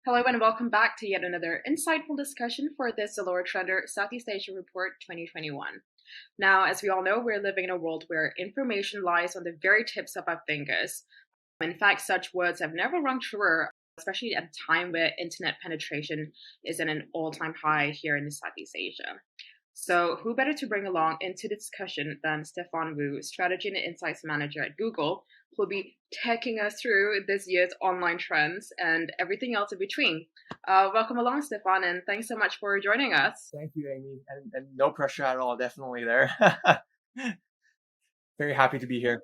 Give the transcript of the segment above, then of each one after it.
Hello and welcome back to yet another insightful discussion for this ZALORA Trender Southeast Asia Report 2021. Now, as we all know, we're living in a world where information lies on the very tips of our fingers. In fact, such words have never rung truer, especially at a time where internet penetration is at an all-time high here in Southeast Asia. So who better to bring along into the discussion than Stephan Wu, Strategy and Insights Manager at Google, who will be taking us through this year's online trends and everything else in between. Welcome along, Stefan, and thanks so much for joining us. Thank you, Amy, and no pressure at all, definitely there. Very happy to be here.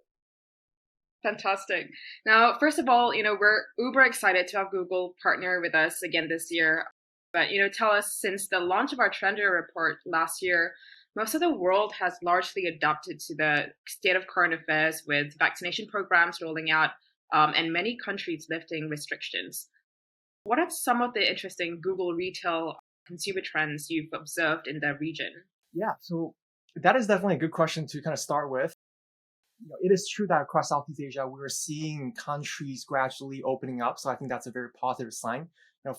Fantastic. Now, first of all, we're uber excited to have Google partner with us again this year. But, tell us, since the launch of our Trender report last year, most of the world has largely adapted to the state of current affairs with vaccination programs rolling out and many countries lifting restrictions. What are some of the interesting Google retail consumer trends you've observed in the region? Yeah, so that is definitely a good question to kind of start with. It is true that across Southeast Asia, we're seeing countries gradually opening up. So I think that's a very positive sign.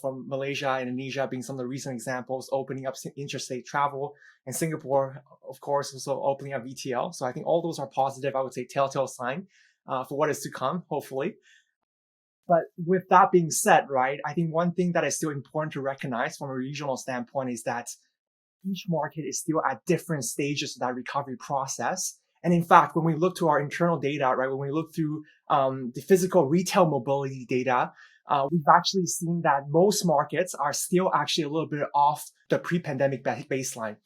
From Malaysia, Indonesia being some of the recent examples, opening up interstate travel, and Singapore, of course, also opening up VTL. So I think all those are positive, I would say, telltale sign for what is to come, hopefully. But with that being said, right, I think one thing that is still important to recognize from a regional standpoint is that each market is still at different stages of that recovery process. And in fact, when we look to our internal data, right, when we look through the physical retail mobility data, we've actually seen that most markets are still actually a little bit off the pre-pandemic baseline.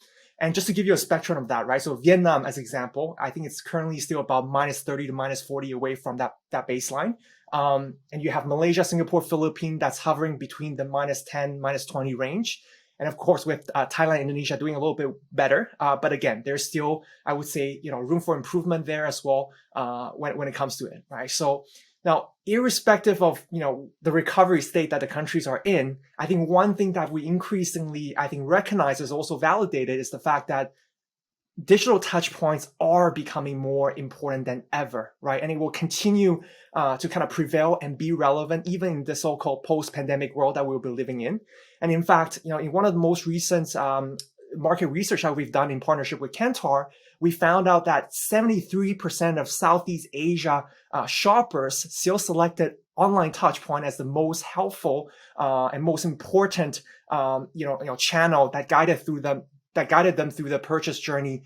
And just to give you a spectrum of that, right? So Vietnam, as example, I think it's currently still about minus 30 to minus 40 away from that baseline. And you have Malaysia, Singapore, Philippines that's hovering between the minus 10, minus 20 range. And of course, with Thailand, Indonesia doing a little bit better. But again, there's still, I would say, room for improvement there as well when it comes to it, right? So now, irrespective of, the recovery state that the countries are in, I think one thing that we increasingly, recognize is also validated is the fact that digital touch points are becoming more important than ever, right? And it will continue to kind of prevail and be relevant even in the so-called post-pandemic world that we'll be living in. And in fact, in one of the most recent market research that we've done in partnership with Kantar, we found out that 73% of Southeast Asia shoppers still selected online touchpoint as the most helpful and most important, channel that guided them through the purchase journey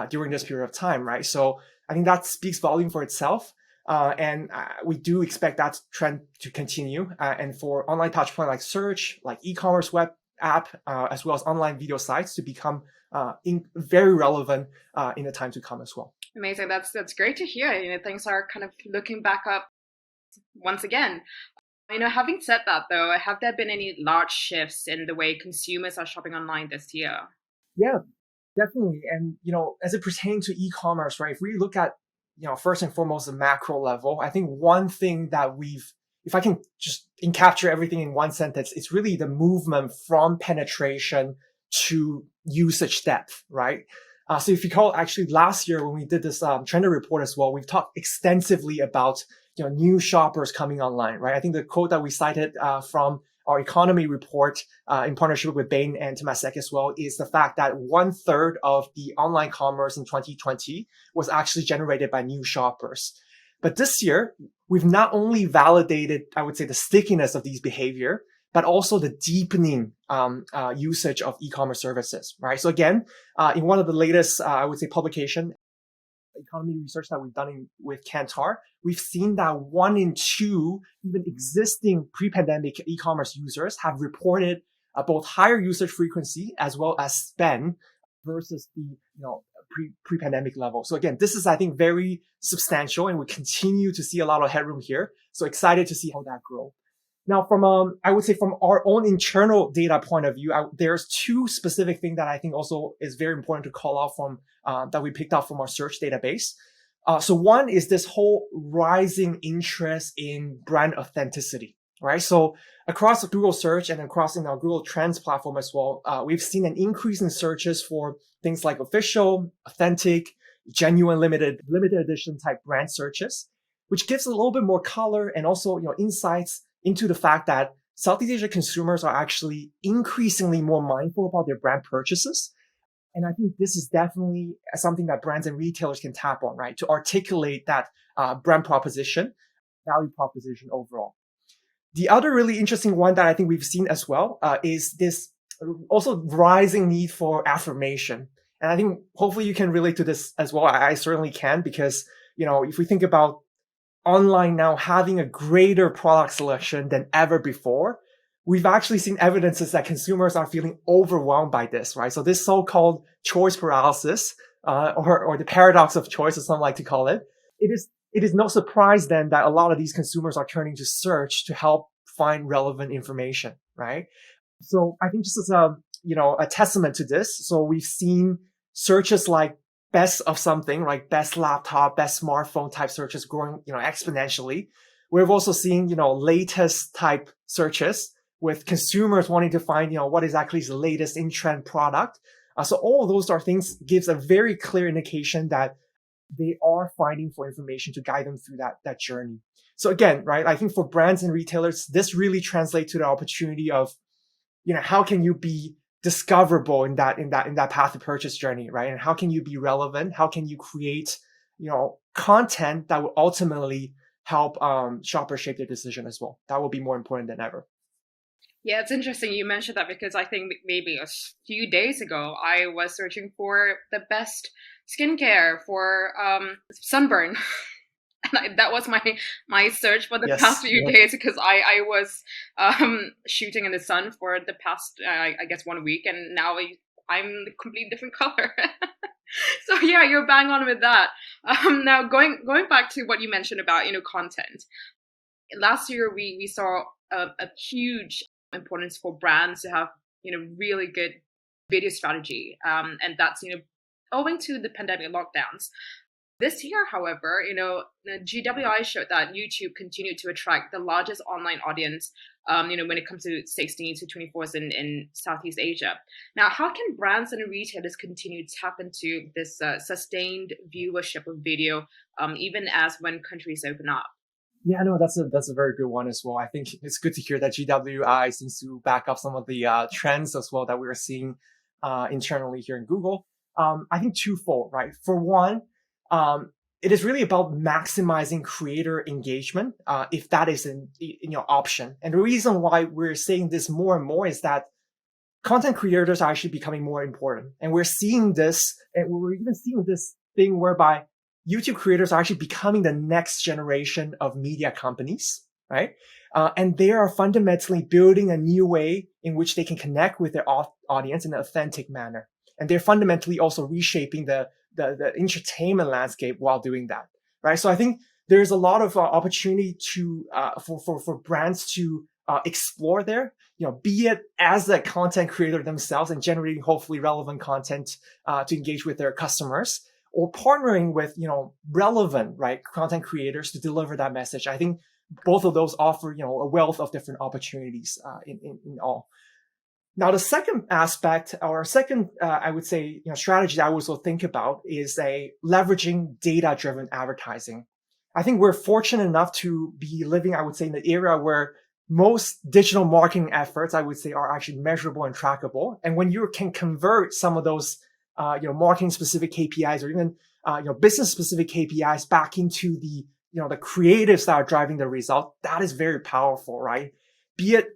during this period of time, right? So I think that speaks volume for itself. And we do expect that trend to continue. And for online touchpoint like search, like e-commerce web app, as well as online video sites to become very relevant in the time to come as well. Amazing. That's great to hear. Things are kind of looking back up once again. Having said that, though, have there been any large shifts in the way consumers are shopping online this year? Yeah, definitely. And, as it pertains to e-commerce, right, if we look at, first and foremost, the macro level, I think one thing that if I can just encapture everything in one sentence, it's really the movement from penetration to usage depth, right? So if you recall, actually last year when we did this Trender report as well, we've talked extensively about, new shoppers coming online, right? I think the quote that we cited from our economy report in partnership with Bain and Temasek as well is the fact that 1/3 of the online commerce in 2020 was actually generated by new shoppers. But this year, we've not only validated, I would say, the stickiness of these behavior, but also the deepening usage of e-commerce services, right? So again, in one of the latest, I would say, publication, economy research that we've done with Kantar, we've seen that 1 in 2 even existing pre-pandemic e-commerce users have reported both higher usage frequency as well as spend versus the pre-pandemic level. So again, this is, I think, very substantial, and we continue to see a lot of headroom here. So excited to see how that grows. Now, I would say from our own internal data point of view, there's 2 specific things that I think also is very important to call out from that we picked up from our search database. So one is this whole rising interest in brand authenticity, right? So across Google search and across in our Google Trends platform as well, we've seen an increase in searches for things like official, authentic, genuine, limited edition type brand searches, which gives a little bit more color and also, insights into the fact that Southeast Asia consumers are actually increasingly more mindful about their brand purchases. And I think this is definitely something that brands and retailers can tap on, right? To articulate that brand proposition, value proposition overall. The other really interesting one that I think we've seen as well is this also rising need for affirmation. And I think hopefully you can relate to this as well. I certainly can, because, if we think about online now having a greater product selection than ever before, we've actually seen evidences that consumers are feeling overwhelmed by this, right? So this so-called choice paralysis, or the paradox of choice, as some like to call it, it is no surprise then that a lot of these consumers are turning to search to help find relevant information, right? So I think just as a testament to this, so we've seen searches like best of something, like best laptop, best smartphone type searches growing, exponentially. We've also seen, latest type searches with consumers wanting to find, what is actually the latest in trend product. So all of those things gives a very clear indication that they are fighting for information to guide them through that journey. So again, right, I think for brands and retailers, this really translates to the opportunity of, how can you be discoverable in that path to purchase journey, right? And how can you be relevant? How can you create, content that will ultimately help shoppers shape their decision as well? That will be more important than ever. Yeah, it's interesting you mentioned that, because I think maybe a few days ago I was searching for the best skincare for sunburn. And that was my search for the past few days, because I was shooting in the sun for the past I guess 1 week, and now I'm a completely different color. So yeah, you're bang on with that. Now going back to what you mentioned about content. Last year we saw a huge importance for brands to have really good video strategy, and that's owing to the pandemic lockdowns. This year, however, the GWI showed that YouTube continued to attract the largest online audience, when it comes to 16 to 24s in Southeast Asia. Now, how can brands and retailers continue to tap into this sustained viewership of video, even as when countries open up? Yeah, no, that's a very good one as well. I think it's good to hear that GWI seems to back up some of the trends as well that we're seeing internally here in Google. I think twofold, right? For one, it is really about maximizing creator engagement, if that is an option. And the reason why we're saying this more and more is that content creators are actually becoming more important, and we're seeing this, and we're even seeing this thing whereby YouTube creators are actually becoming the next generation of media companies, right? And they are fundamentally building a new way in which they can connect with their audience in an authentic manner. And they're fundamentally also reshaping the entertainment landscape while doing that, right? So I think there's a lot of opportunity to for brands to explore there, be it as a content creator themselves and generating hopefully relevant content to engage with their customers, or partnering with, relevant, right, content creators to deliver that message. I think both of those offer, a wealth of different opportunities in all. Now, the second aspect, or second, I would say, strategy that I also think about is leveraging data-driven advertising. I think we're fortunate enough to be living, I would say, in the era where most digital marketing efforts, I would say, are actually measurable and trackable. And when you can convert some of those marketing specific KPIs, or even, business specific KPIs back into the creatives that are driving the result, that is very powerful, right? Be it,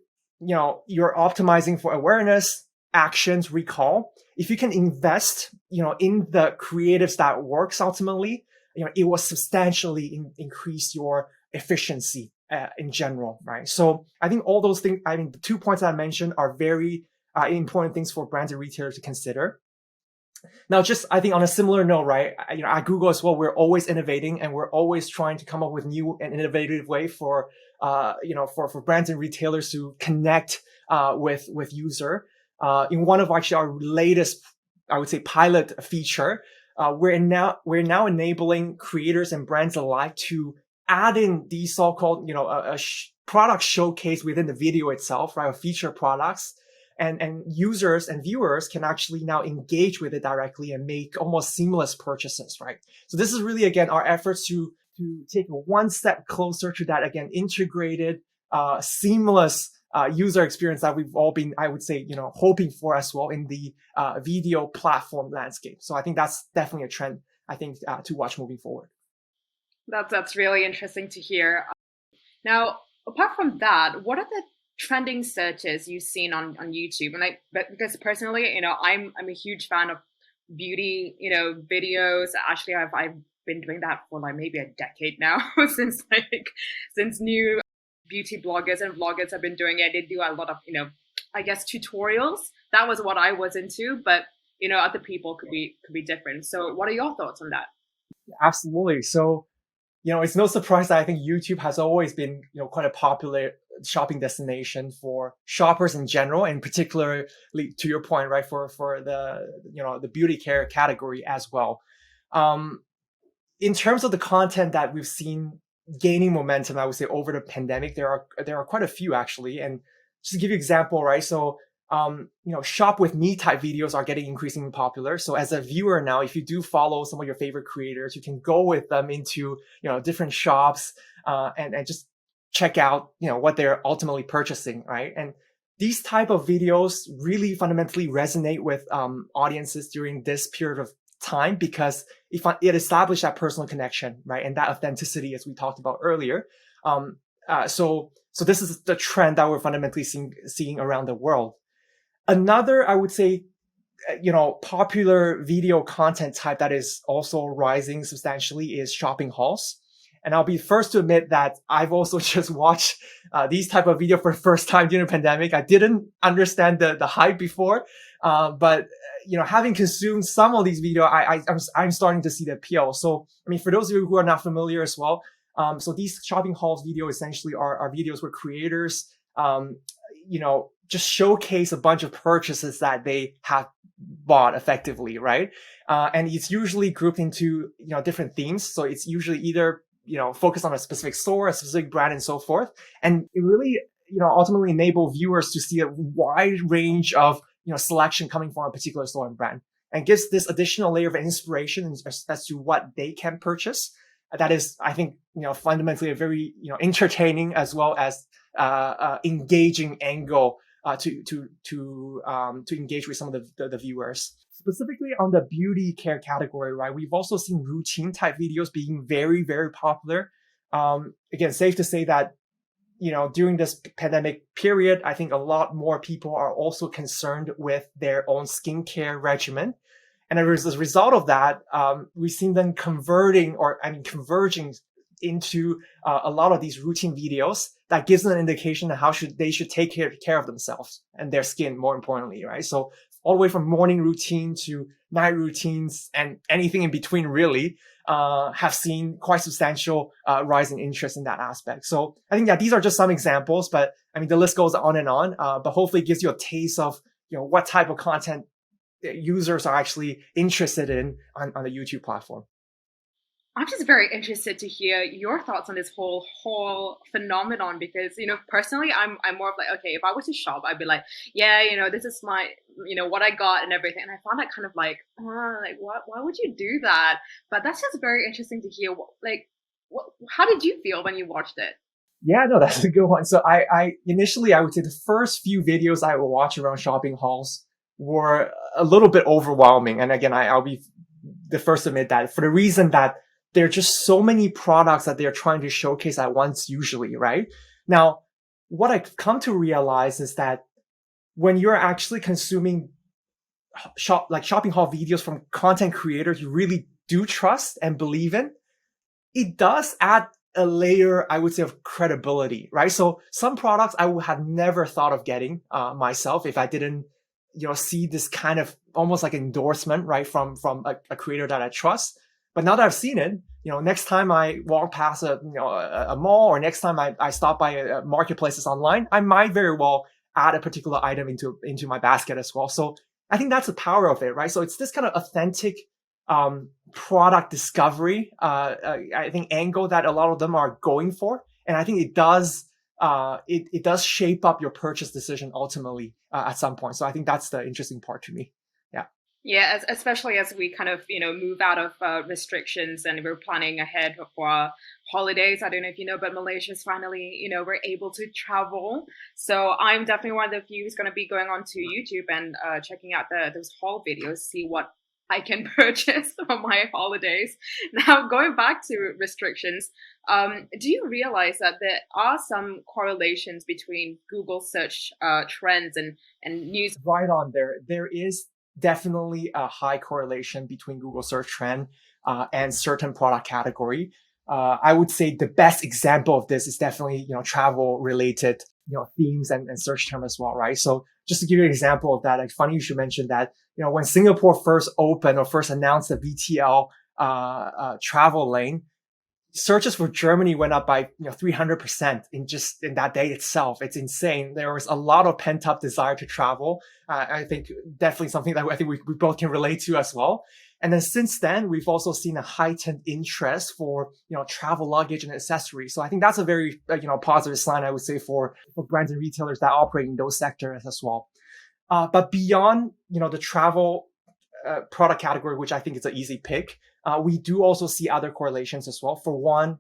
you're optimizing for awareness, actions, recall. If you can invest, in the creatives that works ultimately, it will substantially increase your efficiency in general, right? So I think all those things, the 2 points that I mentioned are very important things for brands and retailers to consider. Now, just I think on a similar note, right? At Google as well, we're always innovating, and we're always trying to come up with new and innovative way for brands and retailers to connect with user. In one of actually our latest, I would say, pilot feature, we're now enabling creators and brands alike to add in these so-called product showcase within the video itself, right? Or feature products. And users and viewers can actually now engage with it directly and make almost seamless purchases, right? So this is really, again, our efforts to take one step closer to that, again, integrated, seamless user experience that we've all been, I would say, hoping for as well in the video platform landscape. So I think that's definitely a trend, I think, to watch moving forward. That's really interesting to hear. Now, apart from that, what are the trending searches you've seen on YouTube? And because personally, I'm a huge fan of beauty, videos. Actually, I've been doing that for like maybe a decade now, since new beauty bloggers and vloggers have been doing it. They do a lot of, I guess tutorials. That was what I was into, but other people could be different. So what are your thoughts on that? Absolutely. So, it's no surprise that I think YouTube has always been, quite a popular shopping destination for shoppers in general, and particularly to your point, right, for the, the beauty care category as well. In terms of the content that we've seen gaining momentum, I would say over the pandemic, there are quite a few actually. And just to give you an example, right? So, shop with me type videos are getting increasingly popular. So as a viewer now, if you do follow some of your favorite creators, you can go with them into, different shops, and just check out, what they're ultimately purchasing, right? And these type of videos really fundamentally resonate with audiences during this period of time, because it established that personal connection, right? And that authenticity, as we talked about earlier. So this is the trend that we're fundamentally seeing around the world. Another, I would say, popular video content type that is also rising substantially is shopping hauls. And I'll be first to admit that I've also just watched these type of video for the first time during the pandemic. I didn't understand the hype before, but having consumed some of these videos, I'm starting to see the appeal. So, for those of you who are not familiar as well, so these shopping hauls videos essentially are videos where creators, just showcase a bunch of purchases that they have bought effectively, right? And it's usually grouped into, different themes. So it's usually either, focused on a specific store, a specific brand, and so forth. And it really, ultimately enable viewers to see a wide range of, selection coming from a particular store and brand, and gives this additional layer of inspiration as to what they can purchase. That is, I think, fundamentally a very, entertaining as well as engaging angle to engage with some of the viewers. Specifically on the beauty care category, right? We've also seen routine type videos being very, very popular. Again, safe to say that, during this pandemic period, I think a lot more people are also concerned with their own skincare regimen. And as a result of that, we've seen them converging into a lot of these routine videos that gives them an indication of how they should take care of themselves and their skin, more importantly, right? So all the way from morning routine to night routines and anything in between, really, have seen quite substantial rise in interest in that aspect. So I think that these are just some examples, but the list goes on and on. But hopefully it gives you a taste of what type of content users are actually interested in on the YouTube platform. I'm just very interested to hear your thoughts on this whole phenomenon, because personally I'm more of like, okay, if I was to shop, I'd be like, yeah, this is my what I got and everything, and I found that kind of like, like why would you do that? But that's just very interesting to hear. How did you feel when you watched it? Yeah, no, that's a good one. So I initially, I would say the first few videos I would watch around shopping hauls were a little bit overwhelming, and again, I'll be the first to admit that, for the reason that there are just so many products that they're trying to showcase at once, usually, right? Now, what I've come to realize is that when you're actually consuming shopping haul videos from content creators you really do trust and believe in, it does add a layer, I would say, of credibility, right? So some products I would have never thought of getting myself if I didn't, see this kind of almost like endorsement, right, from a creator that I trust. But now that I've seen it, next time I walk past a mall, or next time I stop by marketplaces online, I might very well add a particular item into my basket as well. So I think that's the power of it, right? So it's this kind of authentic product discovery, I think, angle that a lot of them are going for, and I think it does shape up your purchase decision ultimately at some point. So I think that's the interesting part to me. Yeah. Yeah, especially as we kind of, move out of restrictions and we're planning ahead for holidays. I don't know if you know, but Malaysia's finally, we're able to travel. So I'm definitely one of the few who's going to be going onto YouTube and checking out those haul videos, see what I can purchase for my holidays. Now, going back to restrictions, do you realize that there are some correlations between Google search trends and news? Right on there. There is definitely a high correlation between Google search trend and certain product category. I would say the best example of this is definitely, travel related, themes and search term as well, right? So just to give you an example of that, like funny you should mention that, when Singapore first opened or first announced the VTL travel lane, searches for Germany went up by 300% in that day itself. It's insane. There was a lot of pent up desire to travel. I think definitely something that I think we both can relate to as well. And then since then, we've also seen a heightened interest for travel luggage and accessories. So I think that's a very positive sign, I would say, for brands and retailers that operate in those sectors as well. But beyond the travel product category, which I think is an easy pick, we do also see other correlations as well. For one,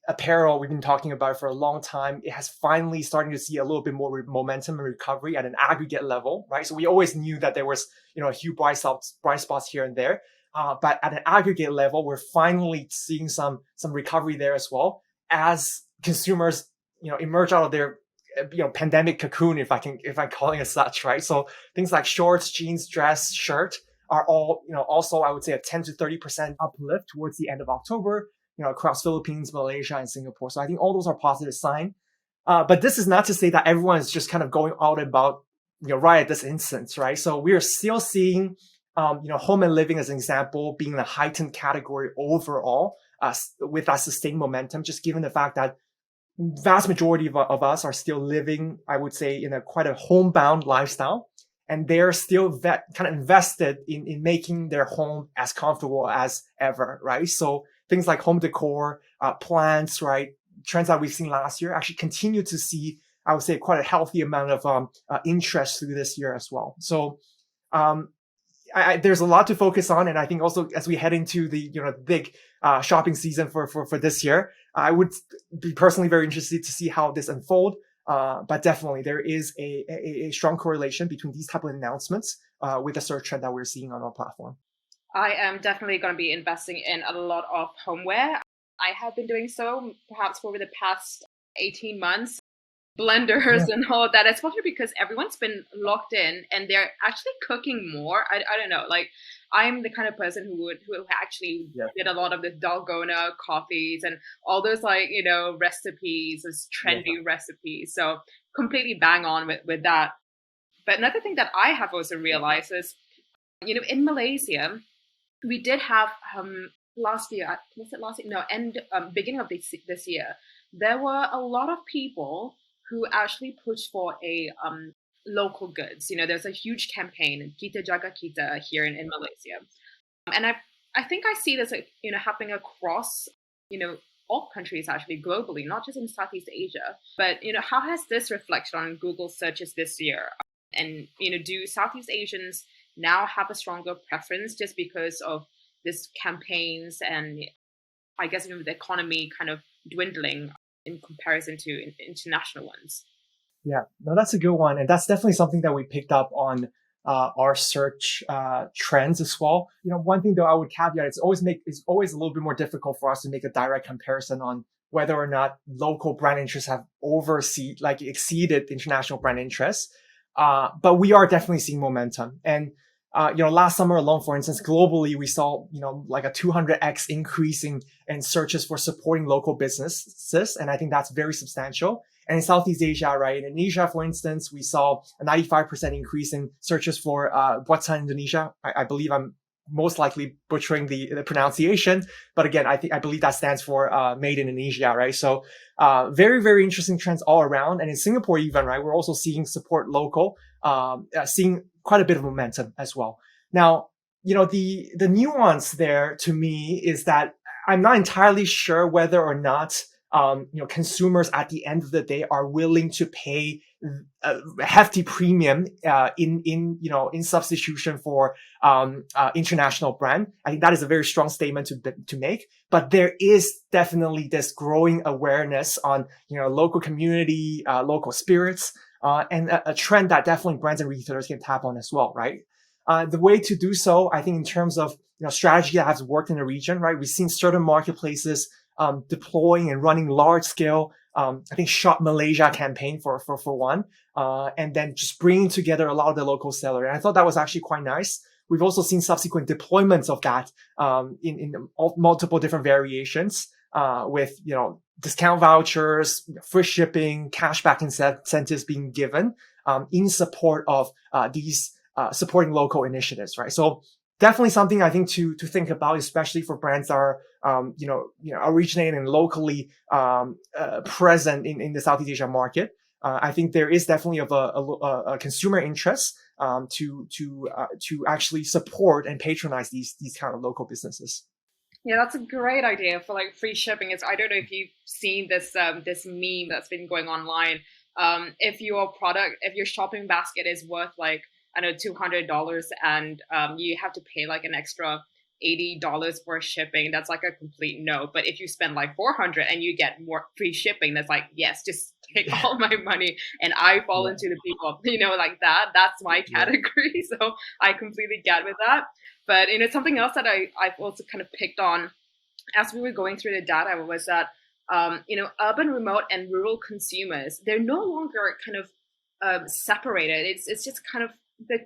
apparel, we've been talking about it for a long time. It has finally starting to see a little bit more momentum and recovery at an aggregate level, right? So we always knew that there was, a few bright spots here and there. But at an aggregate level, we're finally seeing some recovery there as well as consumers, emerge out of their pandemic cocoon, if I'm calling it such, right? So things like shorts, jeans, dress, shirt are all, also I would say a 10 to 30% uplift towards the end of October, across Philippines, Malaysia, and Singapore. So I think all those are positive signs. But this is not to say that everyone is just kind of going out about, right at this instance, right? So we are still seeing, home and living as an example being a heightened category overall, with that sustained momentum, just given the fact that vast majority of us are still living, I would say, in a quite a homebound lifestyle. And they're still kind of invested in making their home as comfortable as ever, right? So things like home decor, plants, right? Trends that we've seen last year actually continue to see, I would say, quite a healthy amount of interest through this year as well. So um, there's a lot to focus on, and I think also as we head into the big shopping season for this year, I would be personally very interested to see how this unfold. But definitely there is a strong correlation between these type of announcements with the search trend that we're seeing on our platform. I am definitely going to be investing in a lot of homeware. I have been doing so perhaps for the past 18 months. Blenders Yeah, and all of that, especially because everyone's been locked in and they're actually cooking more. I don't know. Like, I'm the kind of person who actually yeah, did a lot of the dalgona coffees and all those, like, recipes, those yeah. trendy recipes. So completely bang on with that. But another thing that I have also realized is, in Malaysia, we did have last year, was it last year? No, end beginning of this year, there were a lot of people who actually pushed for a local goods. There's a huge campaign, Kita Jaga Kita, here in Malaysia, and I think I see this happening across all countries actually globally, not just in Southeast Asia. But how has this reflected on Google searches this year? And do Southeast Asians now have a stronger preference just because of this campaigns and I guess the economy kind of dwindling in comparison to international ones? Yeah, no, that's a good one, and that's definitely something that we picked up on our search trends as well. One thing though I would caveat, it's always a little bit more difficult for us to make a direct comparison on whether or not local brand interests have exceeded international brand interests. But we are definitely seeing momentum, and last summer alone, for instance, globally we saw like a 200x increase in searches for supporting local businesses, and I think that's very substantial. And in Southeast Asia, right, in Indonesia, for instance, we saw a 95% increase in searches for Buatan Indonesia. I believe I'm most likely butchering the pronunciation, but again, I believe that stands for Made in Indonesia, right? So very, very interesting trends all around. And in Singapore, even, right, we're also seeing support local, seeing quite a bit of momentum as well. Now, the nuance there to me is that I'm not entirely sure whether or not consumers at the end of the day are willing to pay a hefty premium in substitution for international brand. I think that is a very strong statement to make. But there is definitely this growing awareness on local community, local spirits, and a trend that definitely brands and retailers can tap on as well, right? The way to do so, I think, in terms of strategy that has worked in the region, right? We've seen certain marketplaces deploying and running large scale, I think Shop Malaysia campaign for one, and then just bringing together a lot of the local sellers. And I thought that was actually quite nice. We've also seen subsequent deployments of that in multiple different variations with discount vouchers, free shipping, cashback incentives being given in support of these supporting local initiatives, right? So definitely something I think to think about, especially for brands that are originating and locally present in the Southeast Asia market. I think there is definitely of a consumer interest to actually support and patronize these kind of local businesses. Yeah, that's a great idea for like free shipping. I don't know if you've seen this this meme that's been going online. If your shopping basket is worth like I know $200 and you have to pay like an extra $80 for shipping, that's like a complete no. But if you spend like 400 and you get more free shipping, that's like yes, just take all my money. And I fall into the people like that. That's my category. So I completely get with that. But something else that I've also kind of picked on as we were going through the data was that urban, remote, and rural consumers, they're no longer kind of separated. It's just kind of the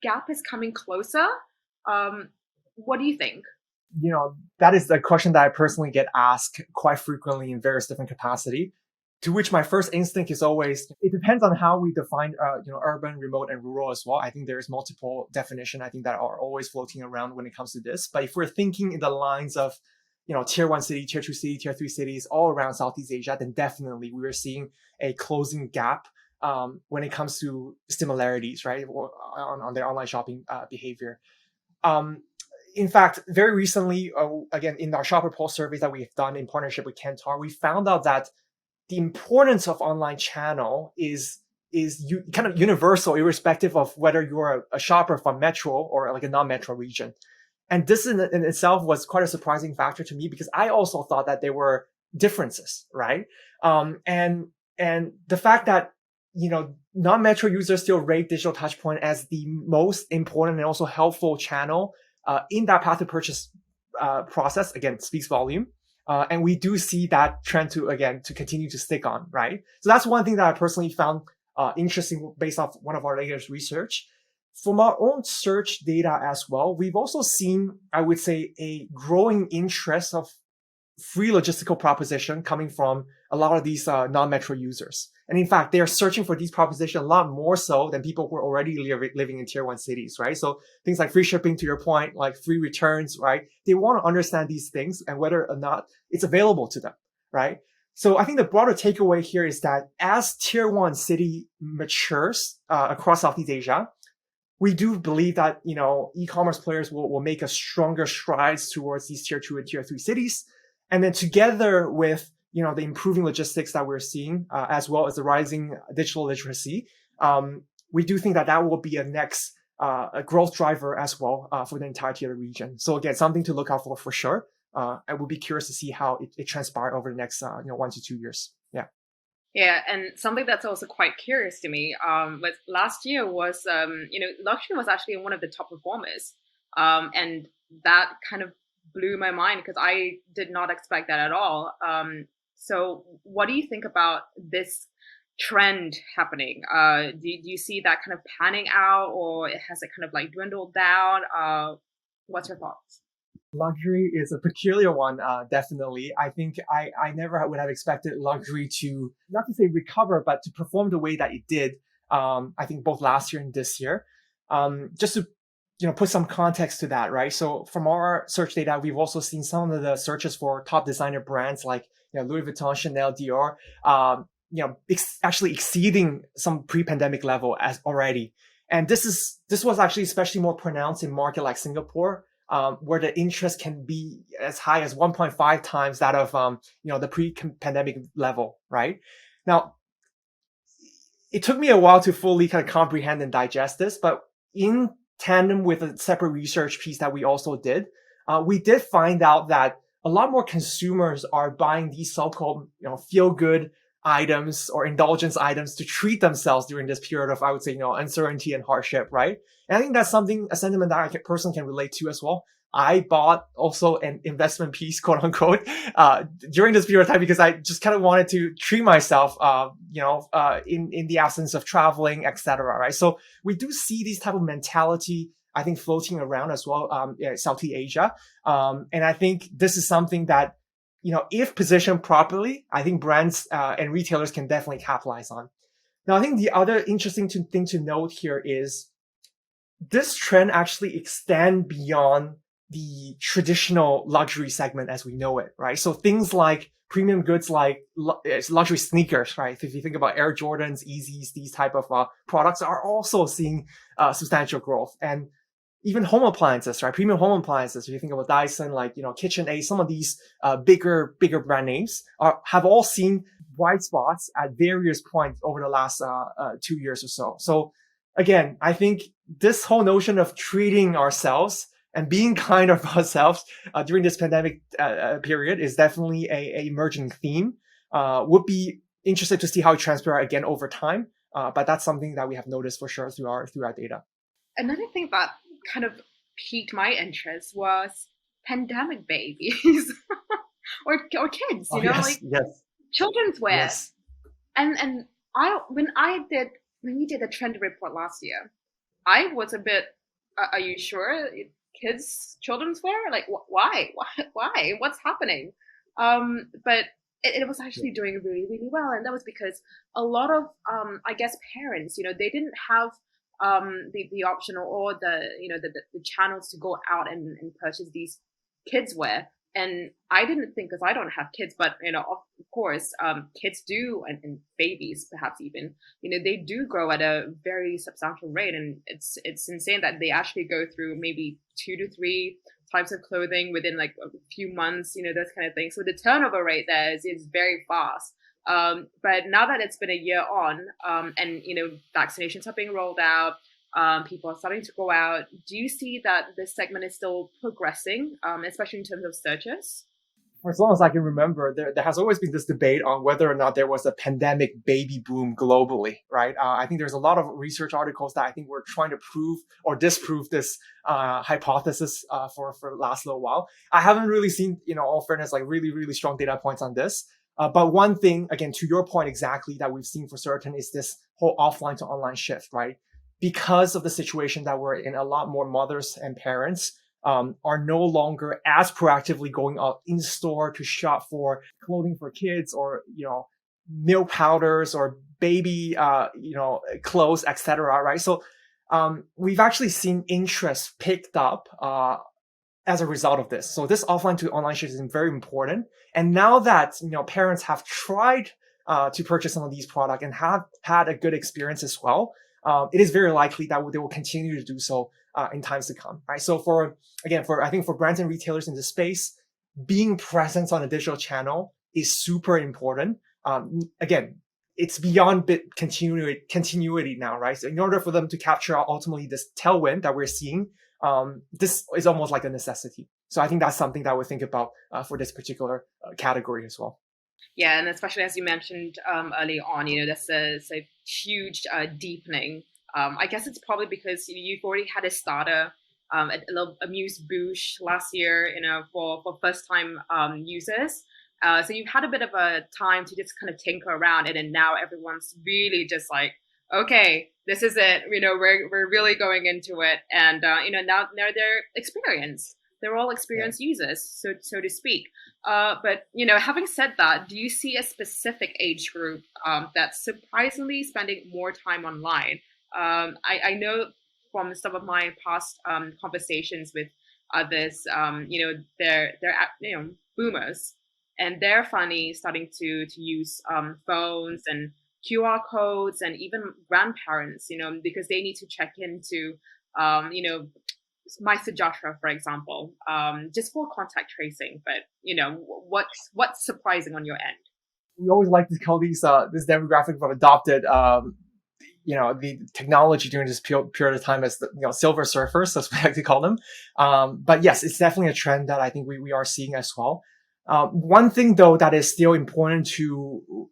gap is coming closer. What do you think? That is the question that I personally get asked quite frequently in various different capacity. To which my first instinct is always, it depends on how we define, urban, remote, and rural as well. I think there's multiple definitions, I think, that are always floating around when it comes to this. But if we're thinking in the lines of, tier 1 city, tier 2 city, tier 3 cities all around Southeast Asia, then definitely we are seeing a closing gap when it comes to similarities, right, on their online shopping behavior. In fact, very recently, again, in our shopper pulse surveys that we've done in partnership with Kantar, we found out that the importance of online channel is kind of universal, irrespective of whether you're a shopper from metro or like a non-metro region. And this in itself was quite a surprising factor to me, because I also thought that there were differences, right? And the fact that non-metro users still rate digital touchpoint as the most important and also helpful channel in that path to purchase process, again, speaks volume. And we do see that trend to continue to stick on, right? So that's one thing that I personally found interesting based off one of our latest research. From our own search data as well, we've also seen, I would say, a growing interest of free logistical proposition coming from a lot of these non-metro users. And in fact, they are searching for these propositions a lot more so than people who are already living in tier 1 cities, right? So things like free shipping, to your point, like free returns, right? They want to understand these things and whether or not it's available to them, right? So I think the broader takeaway here is that as tier 1 city matures across Southeast Asia, we do believe that, e-commerce players will make a stronger strides towards these tier 2 and tier 3 cities. And then together with, the improving logistics that we're seeing, as well as the rising digital literacy, we do think that will be a next a growth driver as well for the entirety of the region. So again, something to look out for sure. I will be curious to see how it transpires over the next 1 to 2 years. Yeah. Yeah, and something that's also quite curious to me was last year was luxury was actually one of the top performers, and that kind of blew my mind because I did not expect that at all. So what do you think about this trend happening? Do you see that kind of panning out, or has it kind of like dwindled down? What's your thoughts? Luxury is a peculiar one, definitely. I think I never would have expected luxury to, not to say recover, but to perform the way that it did, I think both last year and this year. Just to put some context to that, right? So from our search data, we've also seen some of the searches for top designer brands like Louis Vuitton, Chanel, Dior, actually exceeding some pre-pandemic level as already. And this was actually especially more pronounced in market like Singapore, where the interest can be as high as 1.5 times that of the pre-pandemic level, right? Now, it took me a while to fully kind of comprehend and digest this, but in tandem with a separate research piece that we also did, we did find out that a lot more consumers are buying these so-called, feel-good items or indulgence items to treat themselves during this period of, I would say, uncertainty and hardship, right? And I think that's a sentiment that I personally can relate to as well. I bought also an investment piece, quote unquote, during this period of time because I just kind of wanted to treat myself, in the absence of traveling, etc. Right? So we do see these type of mentality, I think, floating around as well, Southeast Asia, and I think this is something that, if positioned properly, I think brands and retailers can definitely capitalize on. Now, I think the other interesting thing to note here is this trend actually extend beyond the traditional luxury segment as we know it, right? So things like premium goods like luxury sneakers, right? If you think about Air Jordans, Yeezys, these type of products are also seeing substantial growth. And even home appliances, right? Premium home appliances. If you think about Dyson, like, KitchenAid, some of these bigger brand names have all seen bright spots at various points over the last 2 years or so. So again, I think this whole notion of treating ourselves and being kind of ourselves during this pandemic period is definitely a emerging theme. Would be interested to see how it transpires again over time. But that's something that we have noticed for sure through our data. Another thing that kind of piqued my interest was pandemic babies or kids, Oh, yes, like yes, children's wear. yes. And I when we did the trend report last year, I was a bit. Are you sure? Kids, children's wear? Like, why? Why? What's happening? But it was actually doing really, really well, and that was because a lot of, I guess, parents, they didn't have the option or the channels to go out and purchase these kids wear. And I didn't think, because I don't have kids, but of course, kids do, and babies perhaps even, they do grow at a very substantial rate, and it's insane that they actually go through maybe 2 to 3 types of clothing within like a few months, those kind of things. So the turnover rate there is very fast. But now that it's been a year on, and vaccinations are being rolled out, people are starting to go out. Do you see that this segment is still progressing, especially in terms of searches? For as long as I can remember, there has always been this debate on whether or not there was a pandemic baby boom globally, right? I think there's a lot of research articles that I think were trying to prove or disprove this hypothesis for the last little while. I haven't really seen, all fairness, like really, really strong data points on this. But one thing, again, to your point exactly, that we've seen for certain is this whole offline to online shift, right? Because of the situation that we're in, a lot more mothers and parents are no longer as proactively going out in store to shop for clothing for kids or, milk powders or baby, clothes, etc. Right? So we've actually seen interest picked up as a result of this. So this offline to online shift is very important. And now that parents have tried to purchase some of these products and have had a good experience as well, it is very likely that they will continue to do so in times to come, right? So I think for brands and retailers in the space, being present on a digital channel is super important. Again, it's beyond continuity now, right? So in order for them to capture ultimately this tailwind that we're seeing, this is almost like a necessity. So I think that's something that we think about for this particular category as well. Yeah, and especially as you mentioned early on, there's a huge deepening. I guess it's probably because you've already had a starter, a little amuse bouche last year, for first time users. So you've had a bit of a time to just kind of tinker around it, and now everyone's really just like, okay, this is it. We're really going into it, and now they're experienced. They're all experienced users, so to speak. But having said that, do you see a specific age group that's surprisingly spending more time online? I know from some of my past conversations with others, they're boomers, and they're finally starting to use phones and QR codes, and even grandparents, because they need to check into, my Sujatra, for example, just for contact tracing. But what's surprising on your end? We always like to call these this demographic of adopted the technology during this period of time as the silver surfers, as we like to call them. But yes, it's definitely a trend that I think we are seeing as well. One thing though that is still important to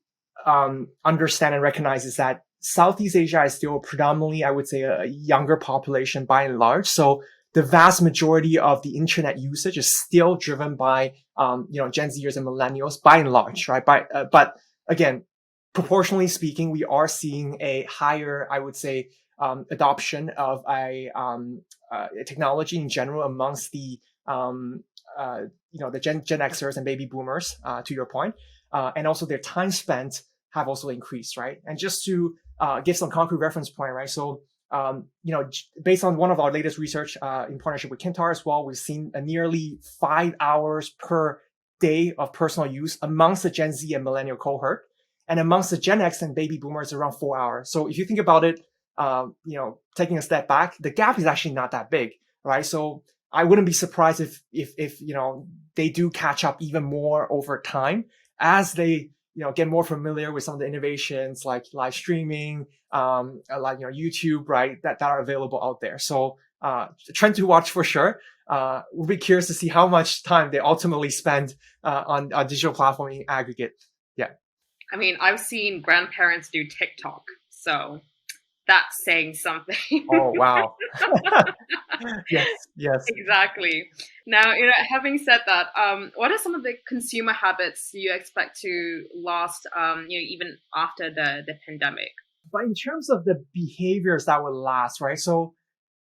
understand and recognize is that Southeast Asia is still predominantly, I would say, a younger population by and large. So the vast majority of the internet usage is still driven by Gen Zers and millennials by and large, right? But again, proportionally speaking, we are seeing a higher, I would say, adoption of a technology in general amongst the the Gen Xers and baby boomers, to your point, and also their time spent have also increased, right? And just to give some concrete reference point, right? So based on one of our latest research in partnership with Kintar as well, we've seen a nearly 5 hours per day of personal use amongst the Gen Z and millennial cohort. And amongst the Gen X and baby boomers, around 4 hours. So if you think about it, taking a step back, the gap is actually not that big, right? So I wouldn't be surprised if they do catch up even more over time as they get more familiar with some of the innovations like live streaming, like YouTube, right? That are available out there. So trend to watch for sure. We'll be curious to see how much time they ultimately spend on digital platform in aggregate. Yeah. I mean, I've seen grandparents do TikTok, so that's saying something. Oh, wow. Yes, yes. Exactly. Now, having said that, what are some of the consumer habits you expect to last, even after the pandemic? But in terms of the behaviors that would last, right? So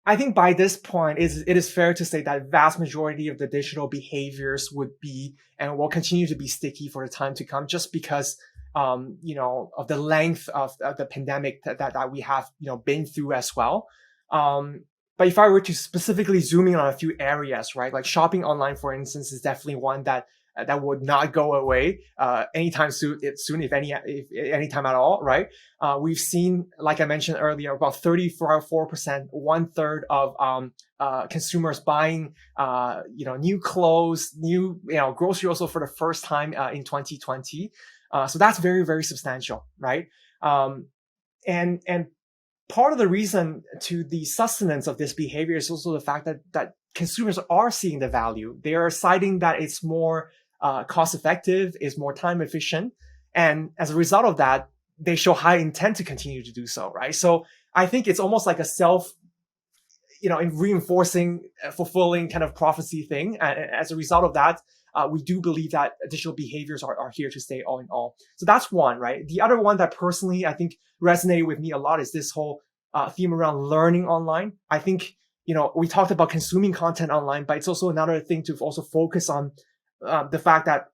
I think by this point, it is fair to say that vast majority of the digital behaviors would be and will continue to be sticky for the time to come, just because of the length of the pandemic that we have been through as well. But if I were to specifically zoom in on a few areas, right, like shopping online, for instance, is definitely one that would not go away anytime soon, if any time at all, right? We've seen, like I mentioned earlier, about 34%, 1/3 of consumers buying new clothes, new grocery also for the first time in 2020. So that's very, very substantial, right? And part of the reason to the sustenance of this behavior is also the fact that consumers are seeing the value. They are citing that it's more cost effective, is more time efficient. And as a result of that, they show high intent to continue to do so, right? So I think it's almost like a self, in reinforcing, fulfilling kind of prophecy thing. And as a result of that, we do believe that digital behaviors are here to stay all in all. So that's one, right? The other one that personally I think resonated with me a lot is this whole theme around learning online. I think, we talked about consuming content online, but it's also another thing to also focus on the fact that,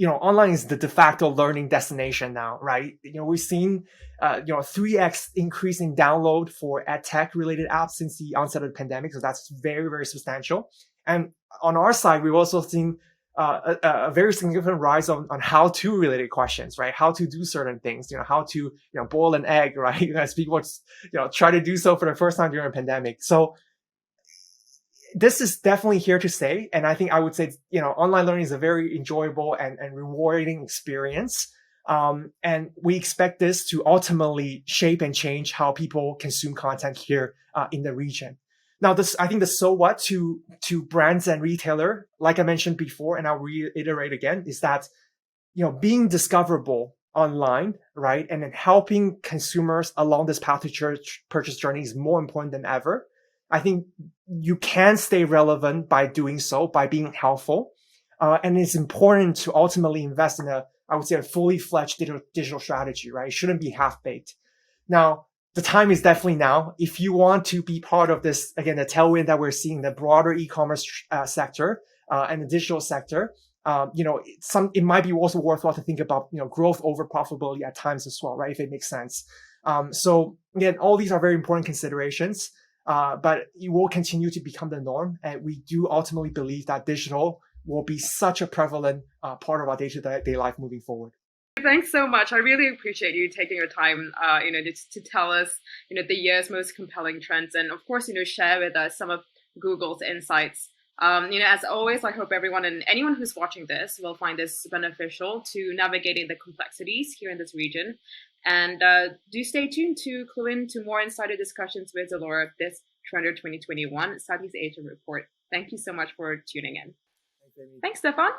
online is the de facto learning destination now, right? We've seen, 3x increase in download for ed tech related apps since the onset of the pandemic. So that's very, very substantial. And on our side, we've also seen a very significant rise on how to related questions, right? How to do certain things, how to, boil an egg, right? As people, try to do so for the first time during a pandemic. So this is definitely here to stay. And I think I would say, online learning is a very enjoyable and rewarding experience. And we expect this to ultimately shape and change how people consume content here in the region. Now, I think the so what to brands and retailer, like I mentioned before, and I'll reiterate again, is that, being discoverable online, right? And then helping consumers along this path to purchase journey is more important than ever. I think you can stay relevant by doing so, by being helpful. And it's important to ultimately invest in I would say, a fully fledged digital strategy, right? It shouldn't be half-baked. Now, the time is definitely now. If you want to be part of this, again, the tailwind that we're seeing in the broader e-commerce sector and the digital sector, it might be also worthwhile to think about, growth over profitability at times as well, right? If it makes sense. So again, all these are very important considerations. But it will continue to become the norm. And we do ultimately believe that digital will be such a prevalent part of our day-to-day life moving forward. Thanks so much. I really appreciate you taking your time, to tell us, the year's most compelling trends, and of course, share with us some of Google's insights. As always, I hope everyone and anyone who's watching this will find this beneficial to navigating the complexities here in this region. And do stay tuned to clue in to more insider discussions with ZALORA this Trender 2021 Southeast Asia report. Thank you so much for tuning in. Thanks, Amy. Thanks, Stefan.